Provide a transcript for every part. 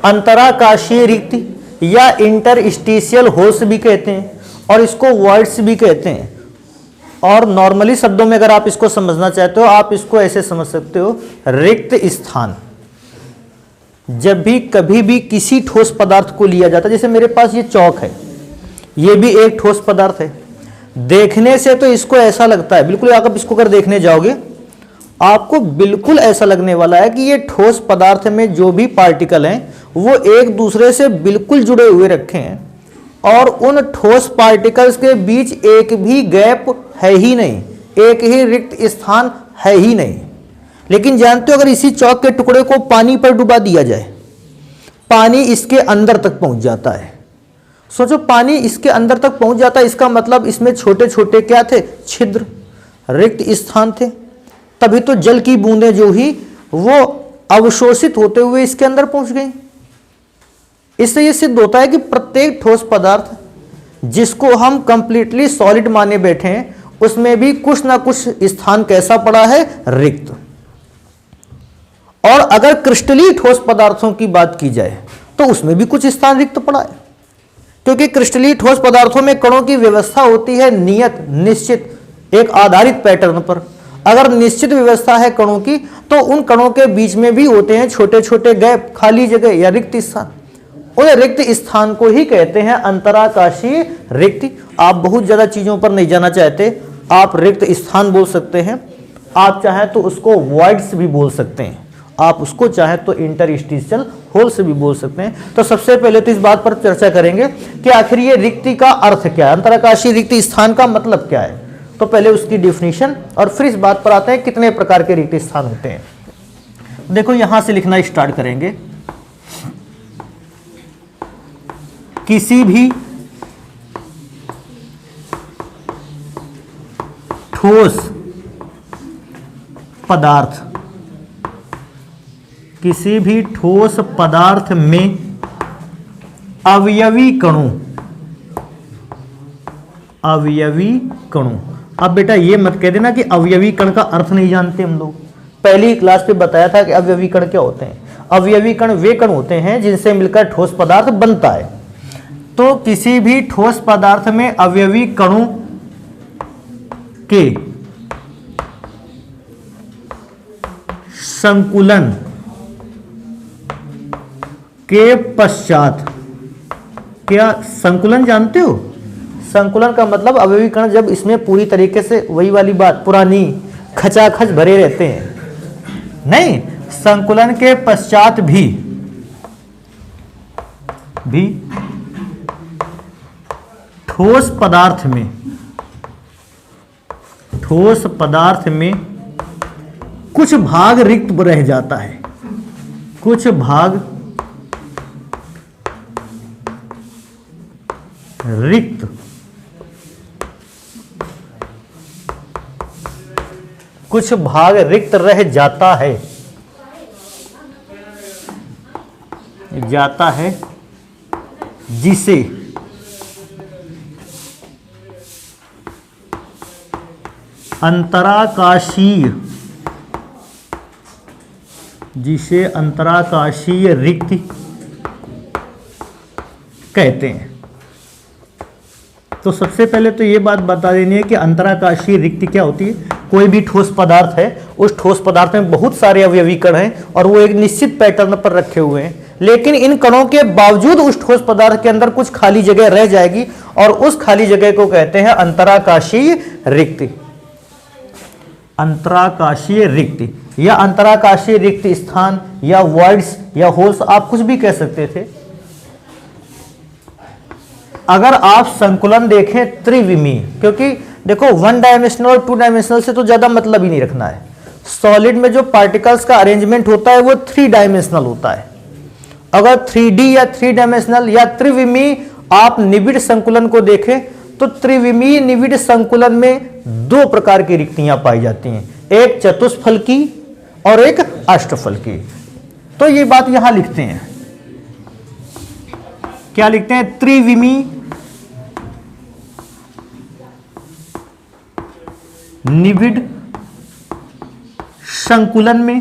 अंतराकाशीय रिक्ति या interstitial holes भी कहते हैं और इसको वॉइड्स भी कहते हैं। और नॉर्मली शब्दों में अगर आप इसको समझना चाहते हो, आप इसको ऐसे समझ सकते हो, रिक्त स्थान। जब भी कभी भी किसी ठोस पदार्थ को लिया जाता है, जैसे मेरे पास ये चौक है, ये भी एक ठोस पदार्थ है। देखने से तो इसको ऐसा लगता है, बिल्कुल आप इसको अगर देखने जाओगे आपको बिल्कुल ऐसा लगने वाला है कि ये ठोस पदार्थ में जो भी पार्टिकल हैं वो एक दूसरे से बिल्कुल जुड़े हुए रखे हैं और उन ठोस पार्टिकल्स के बीच एक भी गैप है ही नहीं, एक ही रिक्त स्थान है ही नहीं। लेकिन जानते हो, अगर इसी चौक के टुकड़े को पानी पर डुबा दिया जाए, पानी इसके अंदर तक पहुंच जाता है। सोचो, पानी इसके अंदर तक पहुंच जाता है, इसका मतलब इसमें छोटे छोटे क्या थे, छिद्र, रिक्त स्थान थे। तभी तो जल की बूंदें जो ही वो अवशोषित होते हुए इसके अंदर पहुंच गई। इससे यह सिद्ध होता है कि प्रत्येक ठोस पदार्थ जिसको हम कंप्लीटली सॉलिड माने बैठे हैं, उसमें भी कुछ ना कुछ स्थान कैसा पड़ा है, रिक्त। और अगर क्रिस्टलीय ठोस पदार्थों की बात की जाए तो उसमें भी कुछ स्थान रिक्त पड़ा है, क्योंकि क्रिस्टलीय ठोस पदार्थों में कणों की व्यवस्था होती है नियत, निश्चित, एक आधारित पैटर्न पर। अगर निश्चित व्यवस्था है कणों की, तो उन कणों के बीच में भी होते हैं छोटे छोटे गैप, खाली जगह या रिक्त स्थान। उन रिक्त स्थान को ही कहते हैं अंतराकाशीय रिक्ति। आप बहुत ज्यादा चीजों पर नहीं जाना चाहते, आप रिक्त स्थान बोल सकते हैं, आप चाहें तो उसको वॉइड्स भी बोल सकते हैं, आप उसको चाहें तो इंटरस्टिशियल होल्स भी बोल सकते हैं। तो सबसे पहले तो इस बात पर चर्चा करेंगे कि आखिर ये रिक्ति का अर्थ क्या है, अंतराकाशीय रिक्त स्थान का मतलब क्या है। तो पहले उसकी डिफिनीशन और फिर इस बात पर आते हैं कितने प्रकार के रिक्त स्थान होते हैं। देखो, यहां से लिखना स्टार्ट करेंगे। किसी भी ठोस पदार्थ, किसी भी ठोस पदार्थ में अवयवी कणों, अवयवी कणों। अब बेटा ये मत कह देना कि अवयवी कण का अर्थ नहीं जानते हम लोग। पहली क्लास पे बताया था कि अवयवी कण क्या होते हैं। अवयवी कण वे कण होते हैं जिनसे मिलकर ठोस पदार्थ बनता है। तो किसी भी ठोस पदार्थ में अवयवी कणों के संकुलन के पश्चात, क्या संकुलन जानते हो? संकुलन का मतलब अवयवी कण जब इसमें पूरी तरीके से वही वाली बात, पुरानी खचाखच भरे रहते हैं, नहीं, संकुलन के पश्चात भी ठोस पदार्थ में कुछ भाग रिक्त रह जाता है, कुछ भाग रिक्त, कुछ भाग रिक्त रह जाता है, जिसे अंतराकाशीय रिक्ति कहते हैं। तो सबसे पहले तो ये बात बता देनी है कि अंतराकाशीय रिक्ति क्या होती है। कोई भी ठोस पदार्थ है, उस ठोस पदार्थ में बहुत सारे अवयवी कण हैं और वो एक निश्चित पैटर्न पर रखे हुए हैं, लेकिन इन कणों के बावजूद उस ठोस पदार्थ के अंदर कुछ खाली जगह रह जाएगी और उस खाली जगह को कहते हैं अंतराकाशीय रिक्ति। अंतराकाशीय रिक्ति या अंतराकाशीय रिक्त स्थान या वॉइड्स या होल्स, आप कुछ भी कह सकते थे। अगर आप संकुलन देखें त्रिविमीय, क्योंकि देखो वन डायमेंशनल और टू डायमेंशनल से तो ज्यादा मतलब ही नहीं रखना है। सॉलिड में जो पार्टिकल्स का अरेंजमेंट होता है वो थ्री डायमेंशनल होता है। अगर 3D या थ्री डायमेंशनल या त्रिविमीय आप निबिड़ संकुलन को देखें तो त्रिविमीय निबिड़ संकुलन में दो प्रकार की रिक्तियां पाई जाती हैं, एक चतुष्फलकी और एक अष्टफलकी। तो ये बात यहां लिखते हैं, क्या लिखते हैं, त्रिविमीय निबिड़ संकुलन में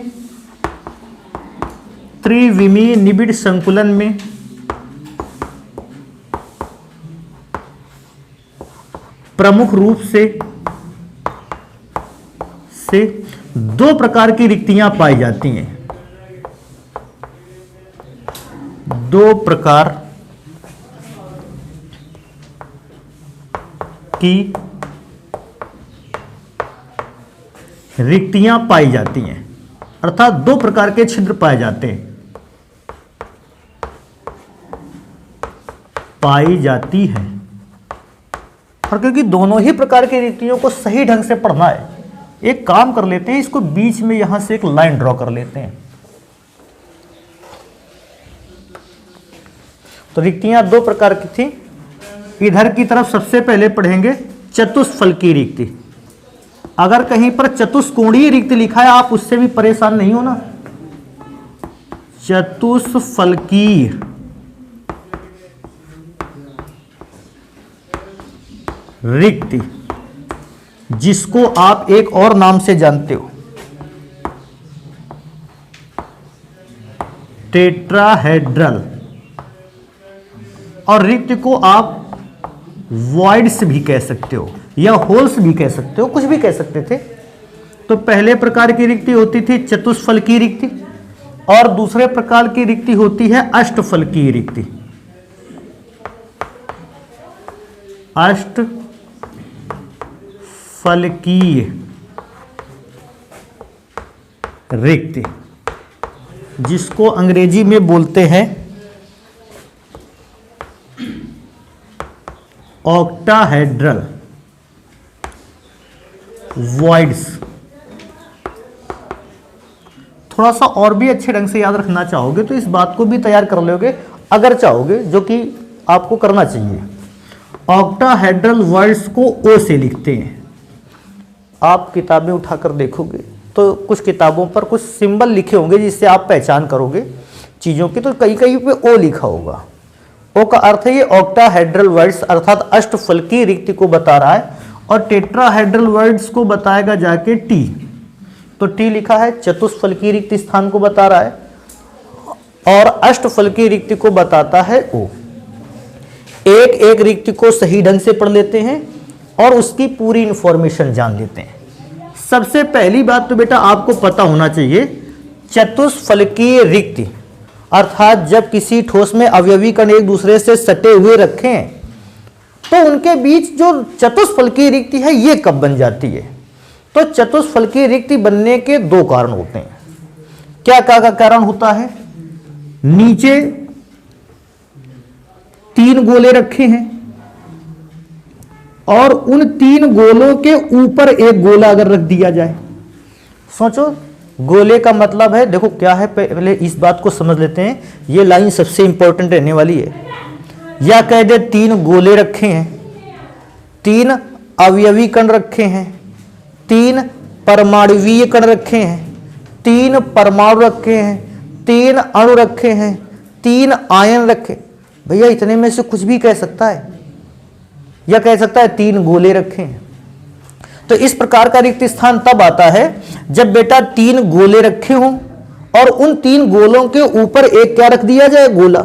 त्रिविमीय निबिड़ संकुलन में प्रमुख रूप से दो प्रकार की रिक्तियां पाई जाती हैं। दो प्रकार की रिक्तियां पाई जाती हैं, अर्थात दो प्रकार के छिद्र पाए जाते हैं, पाई जाती है। और क्योंकि दोनों ही प्रकार की रिक्तियों को सही ढंग से पढ़ना है, एक काम कर लेते हैं, इसको बीच में यहां से एक लाइन ड्रॉ कर लेते हैं। तो रिक्तियां दो प्रकार की थी। इधर की तरफ सबसे पहले पढ़ेंगे चतुष्फलकी रिक्ति। अगर कहीं पर चतुष्कोणीय रिक्ति लिखा है आप उससे भी परेशान नहीं हो ना। चतुष्फलकीय रिक्ति, जिसको आप एक और नाम से जानते हो, टेट्राहेड्रल, और रिक्ति को आप वॉइड्स भी कह सकते हो या होल्स भी कह सकते हो, कुछ भी कह सकते थे। तो पहले प्रकार की रिक्ति होती थी चतुष्फलकीय रिक्ति, और दूसरे प्रकार की रिक्ति होती है अष्टफलकीय रिक्ति। अष्टफलकीय रिक्ति, जिसको अंग्रेजी में बोलते हैं ऑक्टाहेड्रल वॉइड्स। थोड़ा सा और भी अच्छे ढंग से याद रखना चाहोगे तो इस बात को भी तैयार कर लोगे अगर चाहोगे, जो कि आपको करना चाहिए। ऑक्टाहेड्रल वॉइड्स को ओ से लिखते हैं। आप किताबें उठाकर देखोगे तो कुछ किताबों पर कुछ सिंबल लिखे होंगे जिससे आप पहचान करोगे चीज़ों की, तो कहीं कहीं पे ओ लिखा होगा। ओ का अर्थ है ये ऑक्टाहेड्रल वर्ड्स अर्थात अष्टफलकीय रिक्ति को बता रहा है, और टेट्राहेड्रल वर्ड्स को बताएगा जाके टी। तो टी लिखा है चतुष्फलकीय रिक्ति स्थान को बता रहा है, और अष्टफलकीय रिक्ति को बताता है ओ। एक एक रिक्ति को सही ढंग से पढ़ लेते हैं और उसकी पूरी इंफॉर्मेशन जान लेते हैं। सबसे पहली बात तो बेटा आपको पता होना चाहिए, चतुष्फलकीय रिक्ति अर्थात जब किसी ठोस में अवयवी कण एक दूसरे से सटे हुए रखें तो उनके बीच जो चतुष्फलकीय रिक्ति है ये कब बन जाती है। तो चतुष्फलकीय रिक्ति बनने के दो कारण होते हैं। क्या का कारण होता है, नीचे तीन गोले रखे हैं और उन तीन गोलों के ऊपर एक गोला अगर रख दिया जाए। सोचो, गोले का मतलब है, देखो क्या है, पहले इस बात को समझ लेते हैं, ये लाइन सबसे इंपॉर्टेंट रहने वाली है। या कह दे तीन गोले रखे हैं, तीन अवयवी कण रखे हैं, तीन परमाणुवीय कण रखे हैं, तीन परमाणु रखे हैं, तीन अणु रखे हैं, तीन आयन रखे। भैया इतने में से कुछ भी कह सकता है, या कह सकता है तीन गोले रखे हैं। तो इस प्रकार का रिक्त स्थान तब आता है जब बेटा तीन गोले रखे हों और उन तीन गोलों के ऊपर एक क्या रख दिया जाए, गोला।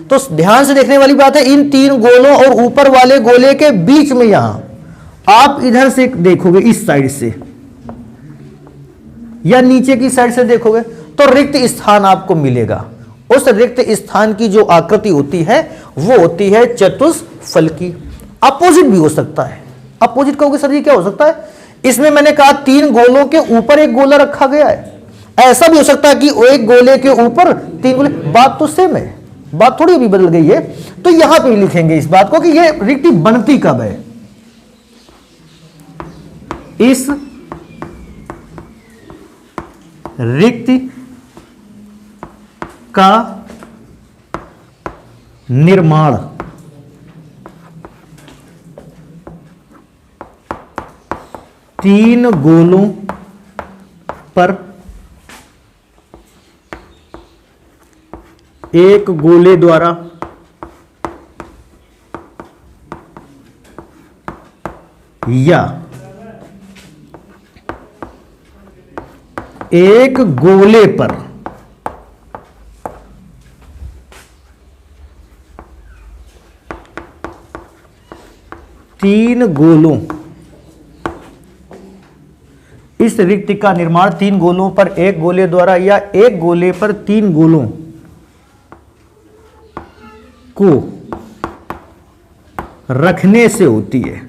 तो ध्यान से देखने वाली बात है, इन तीन गोलों और ऊपर वाले गोले के बीच में यहां आप इधर से देखोगे, इस साइड से या नीचे की साइड से देखोगे तो रिक्त स्थान आपको मिलेगा। उस रिक्त स्थान की जो आकृति होती है वो होती है चतुष्फलकी। अपोजिट भी हो सकता है। अपोजिट कहोगे सर जी क्या हो सकता है, इसमें मैंने कहा तीन गोलों के ऊपर एक गोला रखा गया है, ऐसा भी हो सकता है कि एक गोले के ऊपर तीन गोले। बात तो सेम है, बात थोड़ी भी बदल गई है। तो यहां पे लिखेंगे इस बात को कि ये रिक्ति बनती कब है। इस रिक्ति का निर्माण तीन गोलों पर एक गोले द्वारा या एक गोले पर तीन गोलों, इस रिक्ति का निर्माण तीन गोलों पर एक गोले द्वारा या एक गोले पर तीन गोलों को रखने से होती है,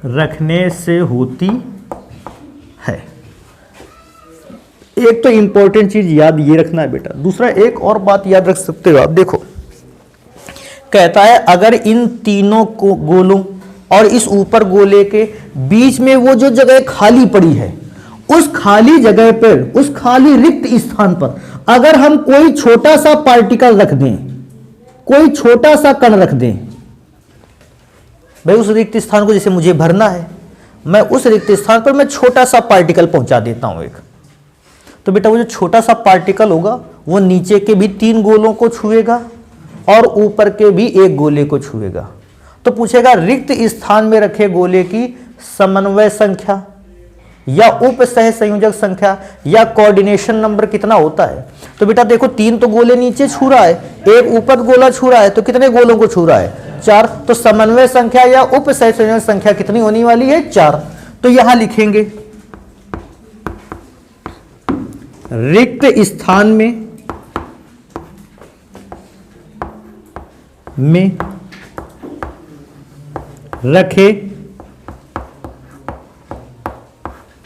रखने से होती है। एक तो इंपॉर्टेंट चीज याद ये रखना है बेटा। दूसरा एक और बात याद रख सकते हो आप, देखो कहता है अगर इन तीनों को गोलों और इस ऊपर गोले के बीच में वो जो जगह खाली पड़ी है, उस खाली जगह पर, उस खाली रिक्त स्थान पर अगर हम कोई छोटा सा पार्टिकल रख दें, कोई छोटा सा कण रख दें, भाई उस रिक्त स्थान को जैसे मुझे भरना है, मैं उस रिक्त स्थान पर मैं छोटा सा पार्टिकल पहुंचा देता हूं एक, तो बेटा वो जो छोटा सा पार्टिकल होगा वो नीचे के भी तीन गोलों को छुएगा और ऊपर के भी एक गोले को छुएगा। तो पूछेगा रिक्त स्थान में रखे गोले की समन्वय संख्या या उप सह संयोजक संख्या या कोऑर्डिनेशन नंबर कितना होता है। तो बेटा देखो तीन तो गोले नीचे छू रहा है, एक ऊपर गोला छू रहा है, तो कितने गोलों को छू रहा है? चार। तो समन्वय संख्या या उप सह संयोजक संख्या कितनी होने वाली है? चार। तो यहां लिखेंगे रिक्त स्थान में रखे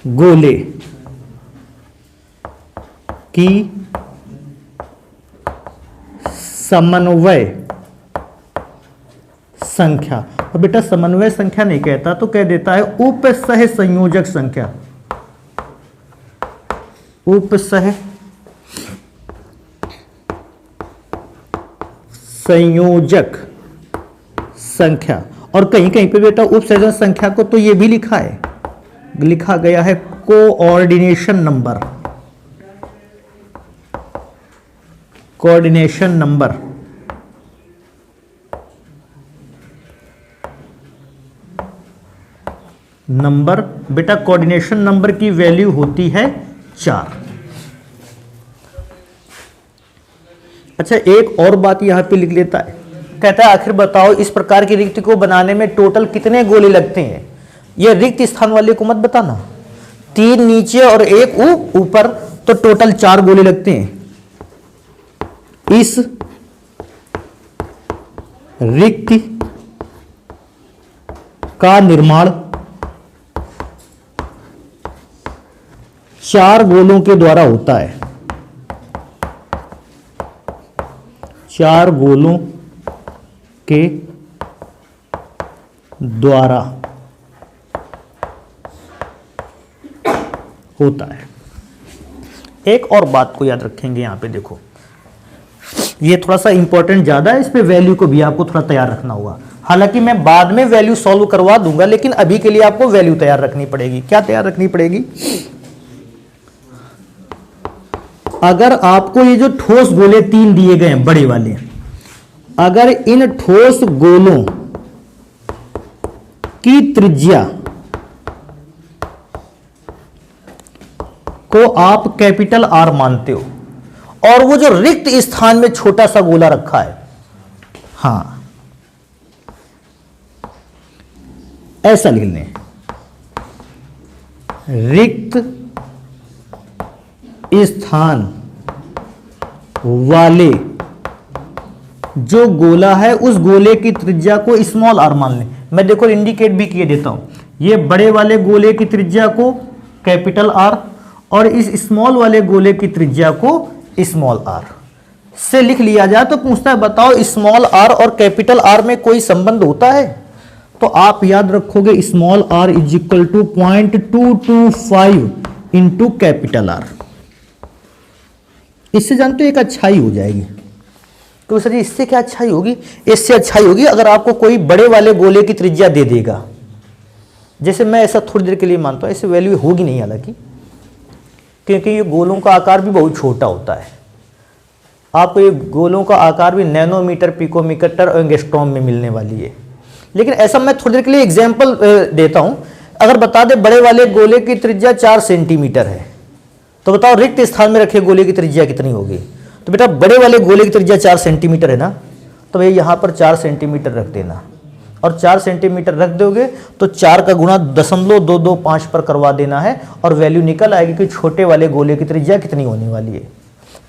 गोले की समन्वय संख्या। और बेटा समन्वय संख्या नहीं कहता तो कह देता है उप सह संयोजक संख्या, उप सह संयोजक संख्या। और कहीं कहीं पे बेटा उप संयोजक संख्या को तो ये भी लिखा है, लिखा गया है coordination number, coordination number. Number बेटा कोऑर्डिनेशन नंबर की वैल्यू होती है 4। अच्छा एक और बात यहां पे लिख लेता है, कहता है आखिर बताओ इस प्रकार की रिक्ति को बनाने में टोटल कितने गोले लगते हैं। ये रिक्त स्थान वाले को मत बताना, तीन नीचे और एक ऊपर, तो टोटल 4 गोले लगते हैं। इस रिक्ति का निर्माण 4 गोलों के द्वारा होता है, 4 गोलों के द्वारा होता है। एक और बात को याद रखेंगे यहां पे, देखो ये थोड़ा सा इंपॉर्टेंट ज्यादा है, इस पे वैल्यू को भी आपको थोड़ा तैयार रखना होगा। हालांकि मैं बाद में वैल्यू सॉल्व करवा दूंगा, लेकिन अभी के लिए आपको वैल्यू तैयार रखनी पड़ेगी। क्या तैयार रखनी पड़ेगी? अगर आपको ये जो ठोस गोले 3 दिए गए हैं बड़े वाले, अगर इन ठोस गोलों की त्रिज्या को आप कैपिटल आर मानते हो और वो जो रिक्त स्थान में छोटा सा गोला रखा है, हां ऐसा लिख लें, रिक्त स्थान वाले जो गोला है उस गोले की त्रिज्या को स्मॉल आर मान लें। मैं देखो इंडिकेट भी किए देता हूं, ये बड़े वाले गोले की त्रिज्या को कैपिटल आर और इस स्मॉल वाले गोले की त्रिज्या को स्मॉल आर से लिख लिया जाए। तो पूछता है बताओ स्मॉल आर और कैपिटल आर में कोई संबंध होता है? तो आप याद रखोगे small r is equal to 0.225 into capital R. इससे जानते हो एक अच्छाई हो जाएगी। तो सर इससे क्या अच्छाई होगी? इससे अच्छाई होगी अगर आपको कोई बड़े वाले गोले की त्रिज्या दे देगा, जैसे मैं ऐसा थोड़ी देर के लिए मानता हूं, ऐसे वैल्यू होगी नहीं हालांकि, क्योंकि ये गोलों का आकार भी बहुत छोटा होता है। आपको ये गोलों का आकार भी नैनोमीटर, पिकोमीटर और एंगस्ट्रॉम में मिलने वाली है। लेकिन ऐसा मैं थोड़ी देर के लिए एग्जाम्पल देता हूं, अगर बता दे बड़े वाले गोले की त्रिज्या 4 सेंटीमीटर है, तो बताओ रिक्त स्थान में रखे गोले की त्रिज्या कितनी होगी? तो बेटा बड़े वाले गोले की त्रिज्या 4 सेंटीमीटर है ना, तो ये यहाँ पर 4 सेंटीमीटर रख देना, और 4 सेंटीमीटर रख दोगे तो 4 का गुणा 0.225 पर करवा देना है, और वैल्यू निकल आएगी कि छोटे वाले गोले की त्रिज्या कितनी होने वाली है।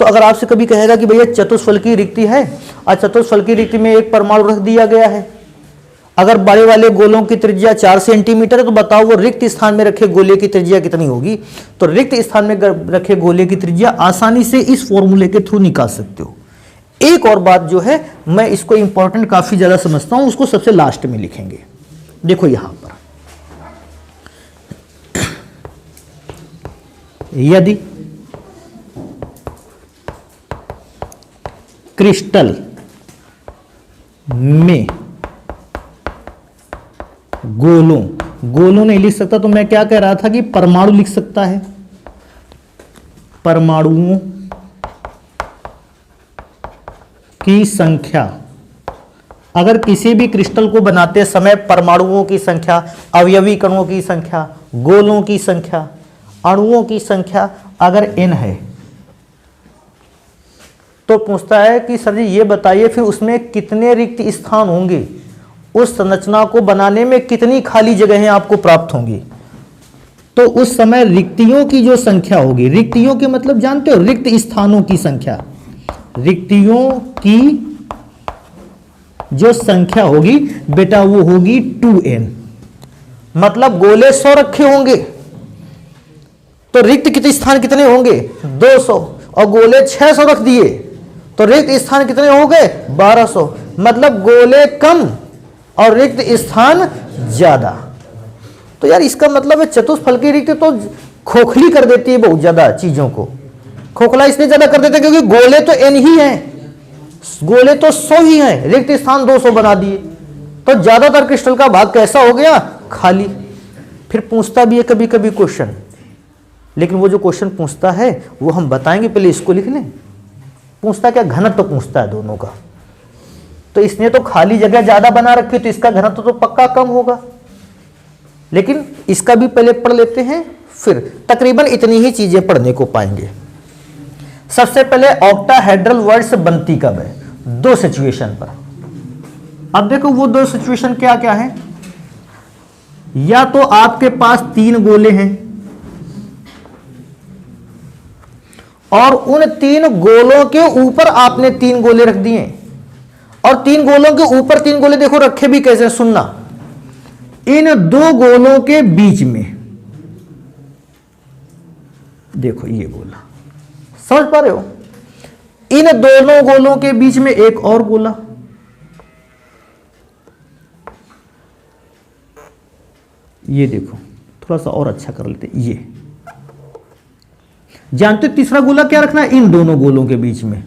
तो अगर आपसे कभी कहेगा कि भैया चतुष्फलकी रिक्ति है, और चतुष्फलकी रिक्ति में एक परमाणु रख दिया गया है, अगर बड़े वाले गोलों की त्रिज्या 4 सेंटीमीटर है, तो बताओ वो रिक्त स्थान में रखे गोले की त्रिज्या कितनी होगी। तो रिक्त स्थान में रखे गोले की त्रिज्या आसानी से इस फॉर्मूले के थ्रू निकाल सकते हो। एक और बात जो है, मैं इसको इंपॉर्टेंट काफी ज्यादा समझता हूं, उसको सबसे लास्ट में लिखेंगे। देखो यहां पर, यदि क्रिस्टल में गोलों नहीं लिख सकता, तो मैं क्या कह रहा था कि परमाणु लिख सकता है। परमाणुओं की संख्या, अगर किसी भी क्रिस्टल को बनाते समय परमाणुओं की संख्या, अवयवी कणों की संख्या, गोलों की संख्या, अणुओं की संख्या अगर n है, तो पूछता है कि सर जी ये बताइए फिर उसमें कितने रिक्त स्थान होंगे, उस संरचना को बनाने में कितनी खाली जगहें आपको प्राप्त होंगी। तो उस समय रिक्तियों की जो संख्या होगी, रिक्तियों के मतलब जानते हो, रिक्त स्थानों की संख्या, रिक्तियों की जो संख्या होगी बेटा वो होगी 2n। मतलब गोले 100 रखे होंगे तो रिक्त कितने स्थान कितने होंगे 200, और गोले 600 रख दिए तो रिक्त स्थान कितने हो गए 1200। मतलब गोले कम और रिक्त स्थान ज्यादा। तो यार इसका मतलब है चतुष्फलकी रिक्ति तो खोखली कर देती है बहुत ज्यादा चीजों को। खोखला इसलिए ज्यादा कर देते हैं क्योंकि गोले तो n ही हैं, गोले तो 100 ही हैं, रिक्त स्थान 200 बना दिए, तो ज्यादातर क्रिस्टल का भाग कैसा हो गया खाली। फिर पूछता भी है कभी कभी क्वेश्चन, लेकिन वो जो क्वेश्चन पूछता है वो हम बताएंगे, पहले इसको लिख लें। पूछता क्या, घनत्व तो पूछता है दोनों का, तो इसने तो खाली जगह ज्यादा बना रखी तो इसका घनत्व तो पक्का कम होगा, लेकिन इसका भी पहले पढ़ लेते हैं, फिर तकरीबन इतनी ही चीजें पढ़ने को पाएंगे। सबसे पहले ऑक्टाहेड्रल वर्ड्स बनती कब है, 2 सिचुएशन पर। अब देखो वो 2 सिचुएशन क्या क्या है। या तो आपके पास 3 गोले हैं और उन 3 गोलों के ऊपर आपने 3 गोले रख दिए, और 3 गोलों के ऊपर 3 गोले देखो रखे भी कैसे, सुनना, इन 2 गोलों के बीच में देखो ये गोला, समझ पा रहे हो, इन दोनों गोलों के बीच में एक और गोला, ये देखो थोड़ा सा और अच्छा कर लेते, ये जानते तीसरा गोला क्या रखना है, इन दोनों गोलों के बीच में।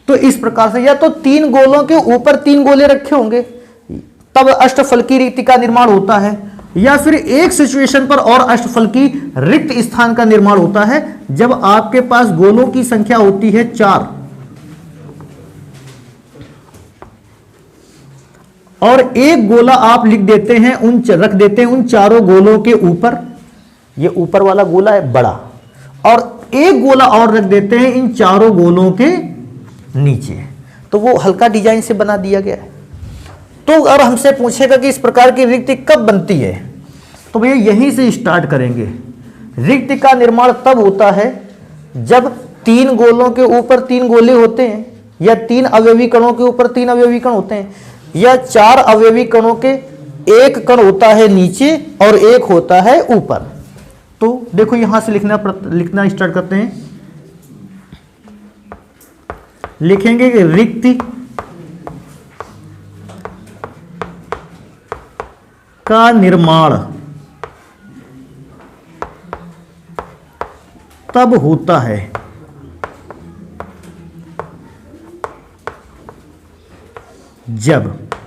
तो इस प्रकार से या तो 3 गोलों के ऊपर 3 गोले रखे होंगे तब अष्टफलकी रिक्ति का निर्माण होता है, या फिर एक सिचुएशन पर और अष्टफलकी रिक्त स्थान का निर्माण होता है जब आपके पास गोलों की संख्या होती है 4 और एक गोला आप लिख देते हैं रख देते हैं उन चारों गोलों के ऊपर, ये ऊपर वाला गोला है बड़ा, और एक गोला और रख देते हैं इन चारों गोलों के नीचे, तो वो हल्का डिजाइन से बना दिया गया है। तो अगर हमसे पूछेगा कि इस प्रकार की रिक्ति कब बनती है, तो भैया यहीं से स्टार्ट करेंगे। रिक्ति का निर्माण तब होता है जब 3 गोलों के ऊपर 3 गोले होते हैं, या 3 अवयवी कणों के ऊपर 3 अवयवी कण होते हैं, या 4 अवयवी कणों के एक कण होता है नीचे और एक होता है ऊपर। तो देखो यहां से लिखना स्टार्ट करते हैं। लिखेंगे कि रिक्ति का निर्माण तब होता है जब,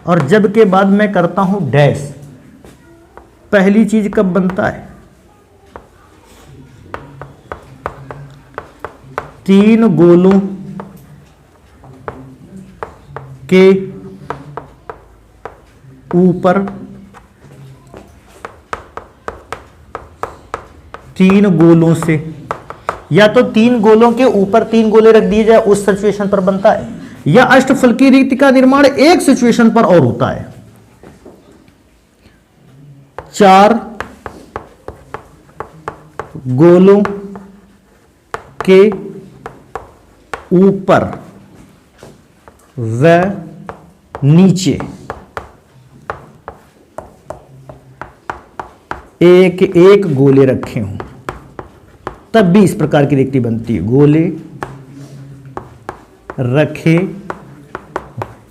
और जब के बाद मैं करता हूं डैश। पहली चीज कब बनता है, 3 गोलों के ऊपर 3 गोलों से या तो 3 गोलों के ऊपर 3 गोले रख दिए जाए, उस सिचुएशन पर बनता है, या अष्टफलकीय रिक्ति का निर्माण एक सिचुएशन पर और होता है। 4 गोलों के ऊपर व नीचे एक एक गोले रखे हों, तब भी इस प्रकार की रिक्ति बनती है। गोले रखे,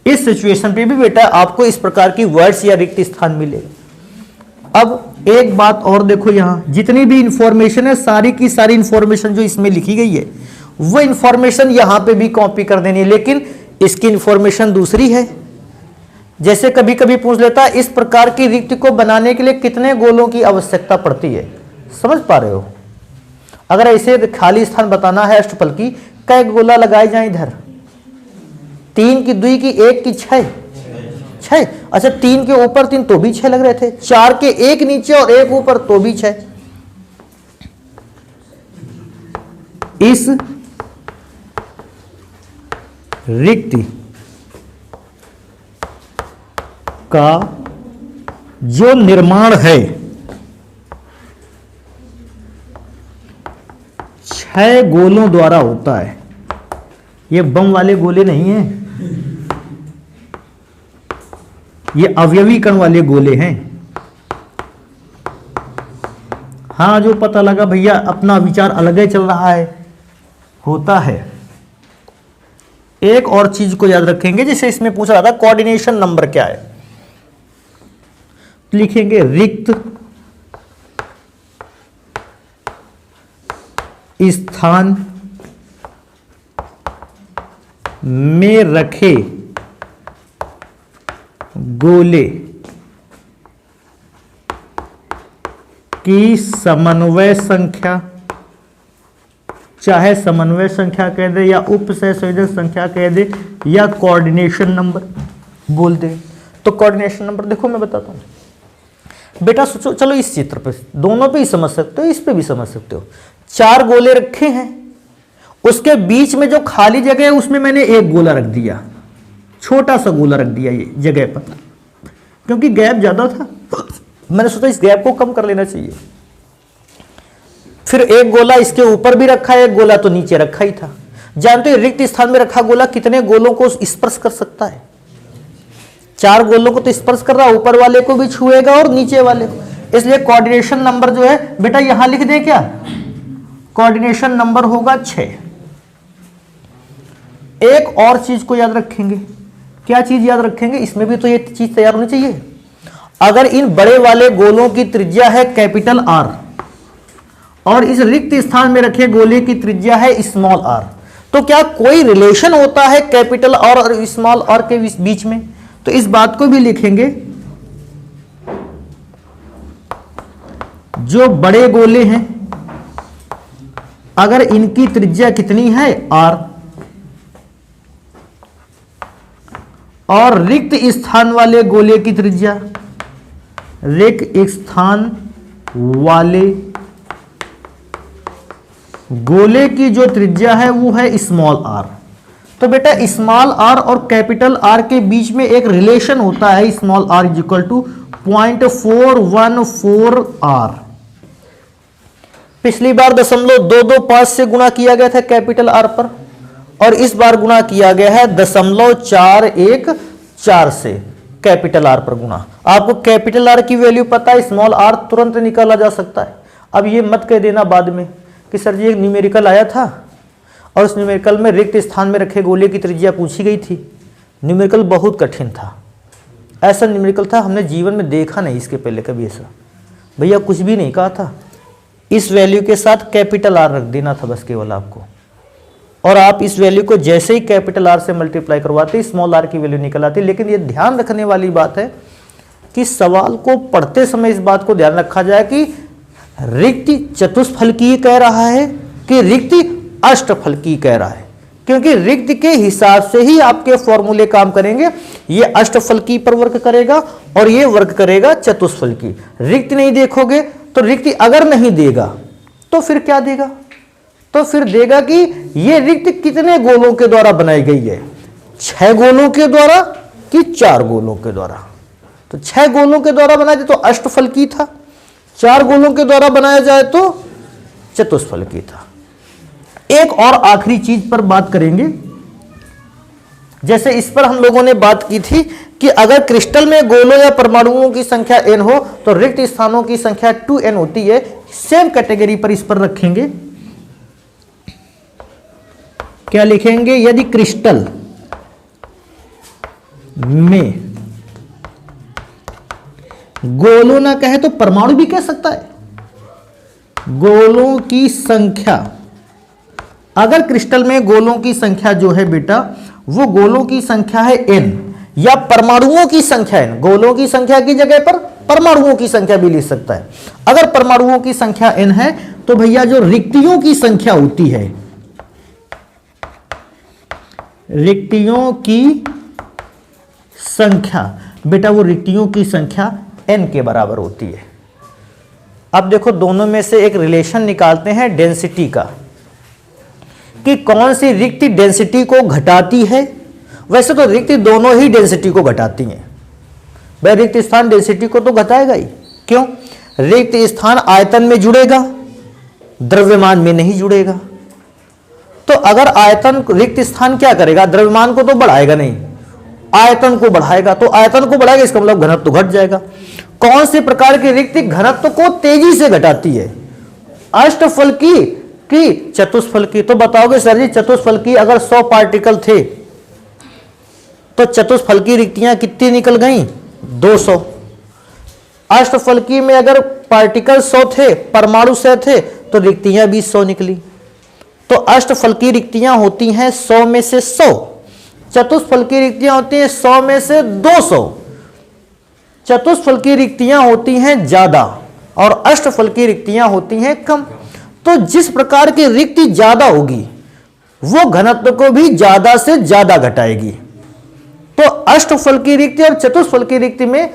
इस सिचुएशन पे भी बेटा आपको इस प्रकार की वर्ड्स या रिक्त स्थान मिलेगा। अब एक बात और देखो, यहां जितनी भी इंफॉर्मेशन है सारी की सारी इंफॉर्मेशन जो इसमें लिखी गई है वो इंफॉर्मेशन यहां पे भी कॉपी कर देनी है, लेकिन इसकी इंफॉर्मेशन दूसरी है। जैसे कभी कभी पूछ लेता है इस प्रकार की रिक्ति को बनाने के लिए कितने गोलों की आवश्यकता पड़ती है, समझ पा रहे हो? अगर ऐसे खाली स्थान बताना है अष्टफलकी, कै गोला लगाए जाए इधर? 3 की 2 की 1 की 6। अच्छा 3 के ऊपर 3 तो भी 6 लग रहे थे, 4 के 1 नीचे और 1 ऊपर तो भी 6। इस रिक्ति का जो निर्माण है 6 गोलों द्वारा होता है। ये बम वाले गोले नहीं हैं, ये अवयवी कण वाले गोले हैं। हाँ, जो पता लगा भैया अपना विचार अलग ही चल रहा है, होता है। एक और चीज को याद रखेंगे, जैसे इसमें पूछ रहा था कोऑर्डिनेशन नंबर क्या है, लिखेंगे रिक्त स्थान में रखे गोले की समन्वय संख्या, चाहे समन्वय संख्या कह दे या उप सहसंयोजक संख्या कह दे या कोऑर्डिनेशन नंबर बोल दे। तो कोऑर्डिनेशन नंबर देखो मैं बताता हूं बेटा, सोचो, चलो इस चित्र पे दोनों पे ही समझ सकते हो, इस पे भी समझ सकते हो। 4 गोले रखे हैं, उसके बीच में जो खाली जगह है उसमें मैंने एक गोला रख दिया, छोटा सा गोला रख दिया ये जगह पर, क्योंकि गैप ज्यादा था, मैंने सोचा इस गैप को कम कर लेना चाहिए। फिर एक गोला इसके ऊपर भी रखा है, एक गोला तो नीचे रखा ही था। जानते हो रिक्त स्थान में रखा गोला कितने गोलों को स्पर्श कर सकता है? 4 गोलों को तो स्पर्श कर रहा, ऊपर वाले को भी छुएगा और नीचे वाले को। इसलिए कोऑर्डिनेशन नंबर जो है बेटा यहां लिख दें क्या? कोऑर्डिनेशन नंबर होगा 6। एक और चीज को याद रखेंगे, क्या चीज याद रखेंगे? इसमें भी तो ये चीज तैयार होनी चाहिए। अगर इन बड़े वाले गोलों की त्रिज्या है कैपिटल R और इस रिक्त स्थान में रखे गोले की त्रिज्या है स्मॉल r, तो क्या कोई रिलेशन होता है कैपिटल R और स्मॉल r के बीच में? तो इस बात को भी लिखेंगे, जो बड़े गोले हैं अगर इनकी त्रिज्या कितनी है r और रिक्त स्थान वाले गोले की त्रिज्या, रिक्त स्थान वाले गोले की जो त्रिज्या है वो है स्मॉल r। तो बेटा स्मॉल r और कैपिटल R के बीच में एक रिलेशन होता है, small r is equal to 0.414 r। पिछली बार 0.225 से गुणा किया गया था कैपिटल R पर, और इस बार गुणा किया गया है 0.414 से कैपिटल R पर गुणा। आपको कैपिटल R की वैल्यू पता है, स्मॉल r तुरंत निकाला जा सकता है। अब ये मत कह देना बाद में कि सर जी एक न्यूमेरिकल आया था और उस न्यूमेरिकल में रिक्त स्थान में रखे गोले की त्रिज्या पूछी गई थी। न्यूमेरिकल बहुत कठिन था, ऐसा न्यूमेरिकल था हमने जीवन में देखा नहीं इसके पहले कभी ऐसा। भैया कुछ भी नहीं कहा था, इस वैल्यू के साथ कैपिटल R रख देना था बस केवल आपको, और आप इस वैल्यू को जैसे ही कैपिटल R से मल्टीप्लाई करवाते स्मॉल r की वैल्यू निकल आती। लेकिन ये ध्यान रखने वाली बात है कि सवाल को पढ़ते समय इस बात को ध्यान रखा जाए कि रिक्ति चतुष्फलकीय कह रहा है कि रिक्ति अष्टफलकीय कह रहा है, क्योंकि रिक्ति के हिसाब से ही आपके फॉर्मूले काम करेंगे। ये अष्टफलकीय पर वर्क करेगा और ये वर्क करेगा चतुष्फलकीय। रिक्ति नहीं देखोगे तो रिक्ति अगर नहीं देगा तो फिर क्या देगा? तो फिर देगा कि ये रिक्त कितने गोलों के द्वारा बनाई गई है, 6 गोलों के द्वारा कि 4 गोलों के द्वारा। तो 6 गोलों के द्वारा बनाया जाए तो अष्टफलकी था, 4 गोलों के द्वारा बनाया जाए तो चतुष्फलकी था। एक और आखिरी चीज पर बात करेंगे, जैसे इस पर हम लोगों ने बात की थी कि अगर क्रिस्टल में गोलों या परमाणुओं की संख्या n हो तो रिक्त स्थानों की संख्या 2n होती है। सेम कैटेगरी पर इस पर रखेंगे, क्या लिखेंगे, यदि क्रिस्टल में गोलों ना कहे तो परमाणु भी कह सकता है, गोलों की संख्या, अगर क्रिस्टल में गोलों की संख्या जो है बेटा वो गोलों की संख्या है n या परमाणुओं की संख्या n, गोलों की संख्या की जगह पर परमाणुओं की संख्या भी लिख सकता है। अगर परमाणुओं की संख्या n है तो भैया जो रिक्तियों की संख्या होती है, रिक्तियों की संख्या बेटा वो रिक्तियों की संख्या n के बराबर होती है। अब देखो दोनों में से एक रिलेशन निकालते हैं डेंसिटी का, कि कौन सी रिक्ति डेंसिटी को घटाती है। वैसे तो रिक्ति दोनों ही डेंसिटी को घटाती हैं, वह रिक्त स्थान डेंसिटी को तो घटाएगा ही। क्यों? रिक्त स्थान आयतन में जुड़ेगा, द्रव्यमान में नहीं जुड़ेगा। तो अगर आयतन रिक्त स्थान क्या करेगा, द्रव्यमान को तो बढ़ाएगा नहीं, आयतन को बढ़ाएगा। तो आयतन को बढ़ाएगा इसका मतलब घनत्व तो घट जाएगा। कौन से प्रकार की रिक्ति घनत्व को तेजी से घटाती है, अष्टफलकी की चतुष्फलकी? तो बताओगे सर जी चतुष्फलकी अगर 100 पार्टिकल थे तो चतुष्फलकी रिक्तियां कितनी निकल गई, 200। अष्टफलकी में अगर पार्टिकल 100 थे, परमाणु 100 थे तो रिक्तियां भी 100 निकली। तो अष्टफलकी रिक्तियां होती हैं 100 में से 100, चतुष्फलकी रिक्तियां होती हैं 100 में से 200। चतुष्फलकी रिक्तियां होती हैं ज्यादा और अष्टफलकी रिक्तियां होती हैं कम। तो जिस प्रकार की रिक्ति ज्यादा होगी वो घनत्व को भी ज्यादा से ज्यादा घटाएगी। तो अष्टफलकी रिक्ति और चतुष्फलकी रिक्ति में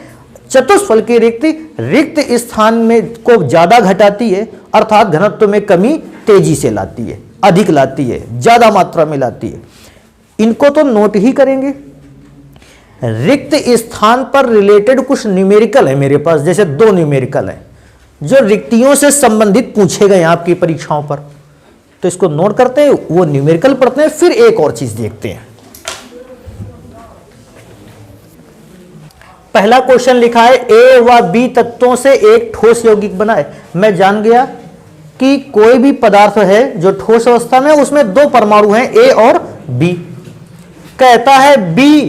चतुष्फलकी रिक्ति रिक्त स्थान में को ज्यादा घटाती है, अर्थात घनत्व में कमी तेजी से लाती है, अधिक लाती है, ज्यादा मात्रा में लाती है। इनको तो नोट ही करेंगे। रिक्त स्थान पर रिलेटेड कुछ न्यूमेरिकल है मेरे पास, जैसे 2 न्यूमेरिकल है जो रिक्तियों से संबंधित पूछे गए आपकी परीक्षाओं पर। तो इसको नोट करते हैं, वो न्यूमेरिकल पढ़ते हैं, फिर एक और चीज देखते हैं। पहला क्वेश्चन लिखा है ए व बी तत्वों से एक ठोस यौगिक बना है। मैं जान गया कि कोई भी पदार्थ है जो ठोस अवस्था में उसमें 2 परमाणु हैं ए और बी। कहता है बी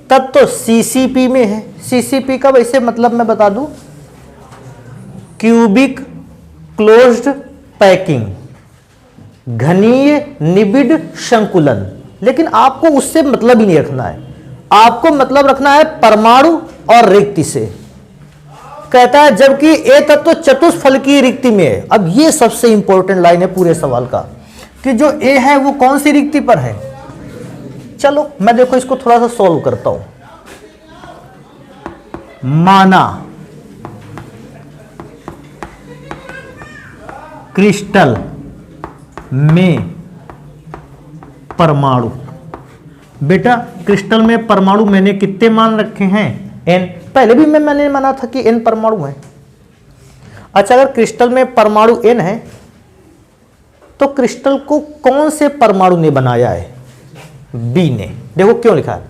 तत्व सीसीपी में है। सीसीपी का वैसे मतलब मैं बता दूं, क्यूबिक क्लोज्ड पैकिंग, घनीय निबिड संकुलन। लेकिन आपको उससे मतलब ही नहीं रखना है, आपको मतलब रखना है परमाणु और रिक्ति से। कहता है जबकि ए तत्व चतुष्फलकीय रिक्ति में है। अब ये सबसे इंपॉर्टेंट लाइन है पूरे सवाल का, कि जो ए है वो कौन सी रिक्ति पर है। चलो मैं देखो इसको थोड़ा सा सॉल्व करता हूं। माना क्रिस्टल में परमाणु, बेटा क्रिस्टल में परमाणु मैंने कितने मान रखे हैं, n। पहले भी मैंने माना था कि n परमाणु है। अच्छा अगर क्रिस्टल में परमाणु n है तो क्रिस्टल को कौन से परमाणु ने बनाया है, b ने। देखो क्यों लिखा है,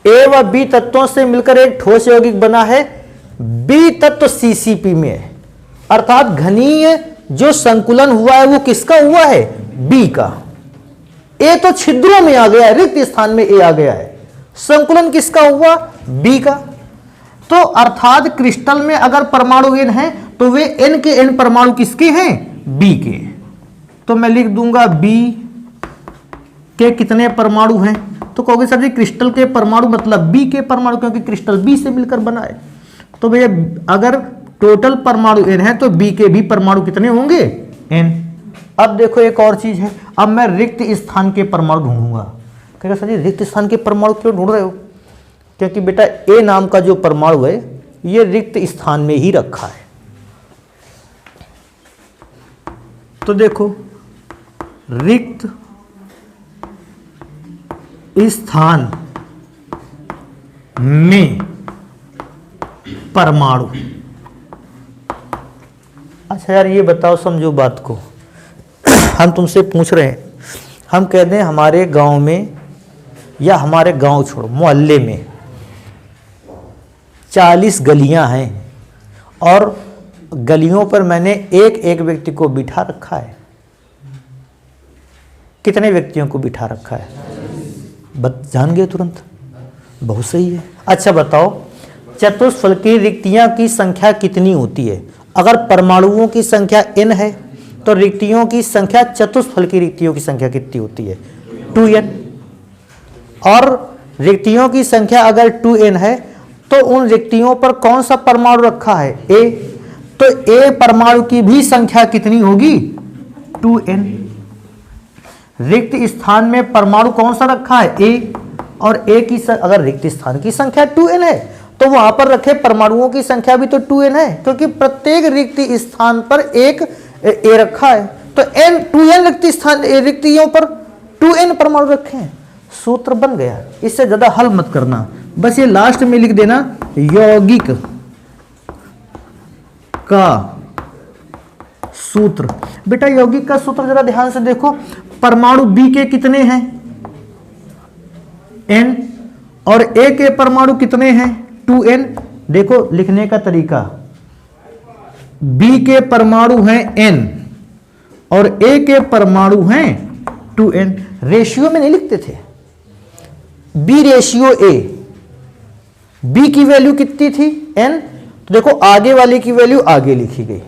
a व b तत्वों से मिलकर एक ठोस यौगिक बना है, b तत्व CCP में है, अर्थात घनीय जो संकुलन हुआ है वो किसका हुआ है, b का। a तो छिद्रों में आ गया है, रिक्त स्थान में a आ गया है, संकुलन किसका हुआ, b का। तो अर्थात क्रिस्टल में अगर परमाणु n है तो वे n के n परमाणु किसके हैं, b के। तो मैं लिख दूंगा b के कितने परमाणु हैं। तो कहोगे सर जी क्रिस्टल के परमाणु मतलब b के परमाणु, क्योंकि क्रिस्टल b से मिलकर बना है। तो भैया अगर टोटल परमाणु n है तो b के भी परमाणु कितने होंगे, n। अब देखो एक और चीज है, अब मैं रिक्त स्थान के परमाणु ढूंढूंगा। कहेगा सर जी रिक्त स्थान के परमाणु क्यों ढूंढ रहे हो, क्योंकि बेटा a नाम का जो परमाणु है ये रिक्त स्थान में ही रखा है। तो देखो रिक्त स्थान में परमाणु। अच्छा यार ये बताओ, समझो बात को। हम तुमसे पूछ रहे हैं, हम कह दें हमारे गांव में, या हमारे गांव छोड़ो मोहल्ले में 40 गलियां हैं और गलियों पर मैंने एक एक व्यक्ति को बिठा रखा है। कितने व्यक्तियों को बिठा रखा है? जान गए तुरंत, बहुत सही है। अच्छा बताओ, चतुष्फलकीय रिक्तियां की संख्या कितनी होती है? अगर परमाणुओं की संख्या n है तो रिक्तियों की संख्या, चतुष्फलकीय रिक्तियों की संख्या कितनी होती है? 2n। और रिक्तियों की संख्या अगर 2n है तो उन रिक्तियों पर कौन सा परमाणु रखा है? A। तो A परमाणु की भी संख्या कितनी होगी? 2n। रिक्त स्थान में परमाणु कौन सा रखा है? A। और A की अगर रिक्त स्थान की संख्या 2n है तो वहां पर रखे परमाणुओं की संख्या भी तो 2n है, क्योंकि प्रत्येक रिक्त स्थान पर एक A रखा है। तो n 2n रिक्तियों पर 2n परमाणु रखे हैं। सूत्र बन गया। इससे ज्यादा हल मत करना, बस ये लास्ट में लिख देना यौगिक का सूत्र। बेटा यौगिक का सूत्र जरा ध्यान से देखो, परमाणु B के कितने हैं? n। और A के परमाणु कितने हैं? 2n। देखो लिखने का तरीका, B के परमाणु हैं n और A के परमाणु हैं 2n। रेशियो में नहीं लिखते थे, B रेशियो A। B की वैल्यू कितनी थी? n। तो देखो आगे वाले की वैल्यू आगे लिखी गई,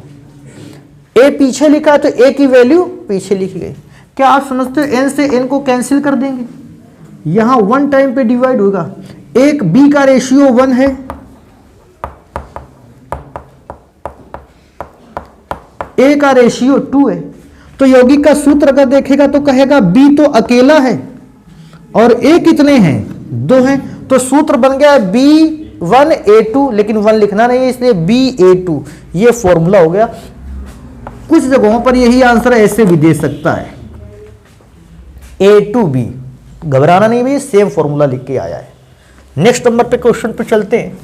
A पीछे लिखा तो A की वैल्यू पीछे लिखी गई। क्या आप समझते हो n से n को कैंसिल कर देंगे, यहां 1 टाइम पे डिवाइड होगा। एक B का रेशियो 1 है, A का रेशियो 2 है। तो यौगिक का सूत्र अगर देखेगा तो कहेगा B तो अकेला है और A कितने हैं? 2 हैं। तो सूत्र बन गया B1A2, लेकिन 1 लिखना नहीं है इसलिए BA2, ये फॉर्मूला हो गया। कुछ जगहों पर यही आंसर ऐसे भी दे सकता है, A2B। घबराना नहीं भाई, सेम फॉर्मूला लिख के आया है। नेक्स्ट नंबर पे क्वेश्चन पे चलते हैं।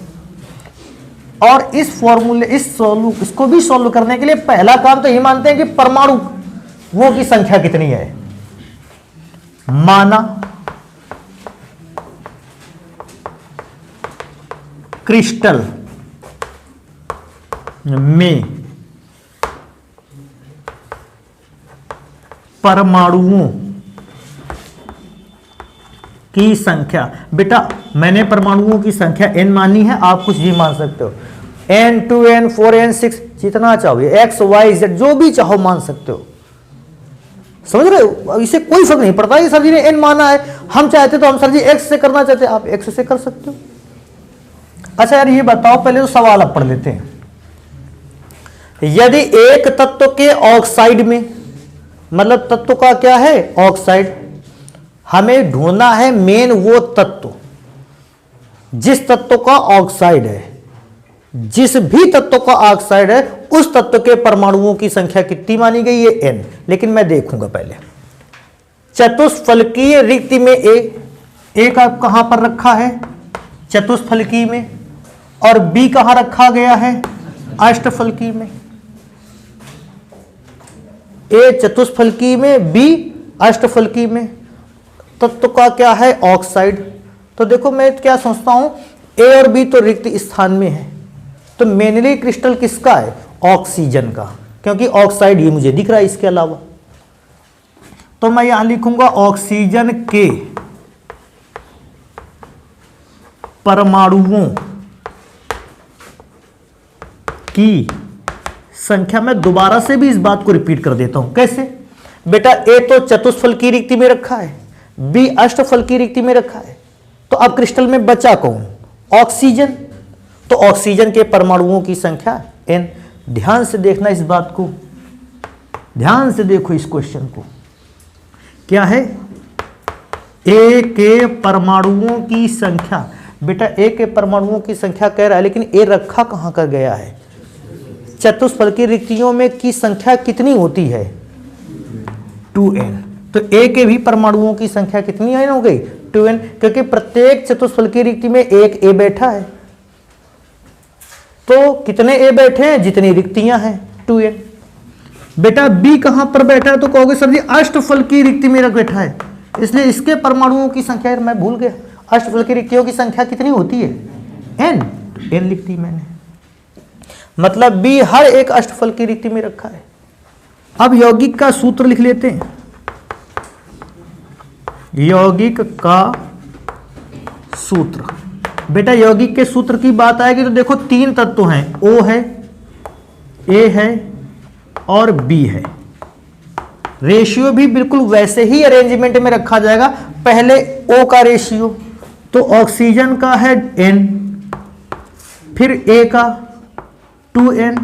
और इस फॉर्मूले इसको भी सॉल्व करने के लिए पहला काम तो ये मानते हैं कि परमाणुओं की संख्या कितनी है। माना क्रिस्टल में परमाणुओं की संख्या, बेटा मैंने परमाणुओं की संख्या n मानी है, आप कुछ भी मान सकते हो, n 2n 4n 6 जितना चाहो, x y z जो भी चाहो मान सकते हो। समझ रहे हो, इसे कोई फर्क नहीं पड़ता। ये सर जी ने n माना है, हम चाहते तो हम सर जी x से करना चाहते, आप x से कर सकते हो। अच्छा यार ये बताओ, पहले तो सवाल अब पढ़ लेते हैं। यदि एक तत्व के ऑक्साइड में, मतलब तत्व का क्या है? ऑक्साइड। हमें ढूंढना है मेन वो तत्व जिस तत्व का ऑक्साइड है, जिस भी तत्व का ऑक्साइड है उस तत्व के परमाणुओं की संख्या कितनी मानी गई है? n। लेकिन मैं देखूंगा पहले चतुष्फलकीय रिक्ति में A का कहां पर रखा है? चतुष्फलकीय में। और B कहां रखा गया है? अष्टफलकीय में। A चतुष्फलकीय में, B अष्टफलकीय में। तत्व का क्या है? ऑक्साइड। तो देखो मैं क्या सोचता हूं, A और B तो रिक्त स्थान में है, तो मेनली क्रिस्टल किसका है? ऑक्सीजन का, क्योंकि ऑक्साइड ये मुझे दिख रहा है इसके अलावा। तो मैं यहां लिखूंगा ऑक्सीजन के परमाणुओं की संख्या। मैं दोबारा से भी इस बात को रिपीट कर देता हूं। कैसे? बेटा A तो चतुष्फलकीय रिक्ति में रखा है, B अष्टफलकीय रिक्ति में रखा है, तो अब क्रिस्टल में बचा कौन? ऑक्सीजन। तो ऑक्सीजन के परमाणुओं की संख्या n। ध्यान से देखना इस बात को, ध्यान से देखो इस क्वेश्चन को। क्या है? A के परमाणुओं की संख्या। बेटा A के परमाणुओं की संख्या कह रहा है, लेकिन A रखा कहां कर गया है? चतुष्फलकीय रिक्तियों में की संख्या कितनी होती है? 2n। तो A के भी परमाणुओं की संख्या कितनी है हो गई 2n, क्योंकि प्रत्येक चतुष्फलकीय रिक्ति में एक A बैठा है। तो कितने A बैठे हैं, जितनी रिक्तियां हैं 2n। बेटा B कहां पर बैठा है, तो कहोगे सर जी अष्टफलकीय रिक्ति में बैठा है, इसलिए इसके परमाणुओं की संख्या, मैं भूल गया, अष्टफलकीय रिक्तियों की संख्या कितनी होती है n, तो n लिख दी मैंने, मतलब B हर एक अष्टफलकीय रिक्ति में रखा है। अब यौगिक का सूत्र लिख लेते हैं। यौगिक का सूत्र, बेटा यौगिक के सूत्र की बात आएगी तो देखो 3 तत्व हैं, O है, A है और B है। रेशियो भी बिल्कुल वैसे ही अरेंजमेंट में रखा जाएगा। पहले O का रेशियो, तो ऑक्सीजन का है N, फिर A का 2N,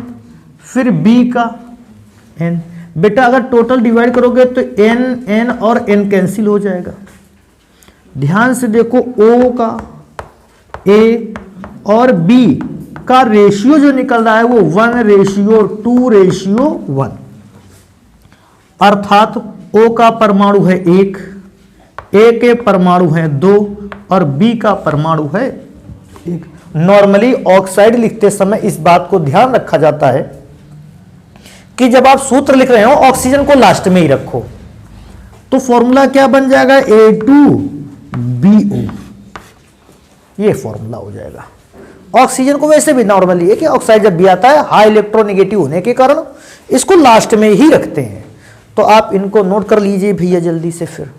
फिर B का N। बेटा अगर टोटल डिवाइड करोगे तो N और N कैंसिल हो जाएगा। ध्यान से देखो O का, A और B का रेशियो जो निकल रहा है वो 1:2:1, अर्थात O का परमाणु है 1, A के परमाणु है 2 और B का परमाणु है 1। नॉर्मली ऑक्साइड लिखते समय इस बात को ध्यान रखा जाता है कि जब आप सूत्र लिख रहे हो ऑक्सीजन को लास्ट में ही रखो, तो फॉर्मूला क्या बन जाएगा, A2BO, ये फॉर्मूला हो जाएगा। ऑक्सीजन को वैसे भी नॉर्मली है कि ऑक्साइड जब भी आता है हाई इलेक्ट्रोनेगेटिव होने के कारण इसको लास्ट में ही रखते हैं। तो आप इनको नोट कर लीजिए भैया जल्दी से फिर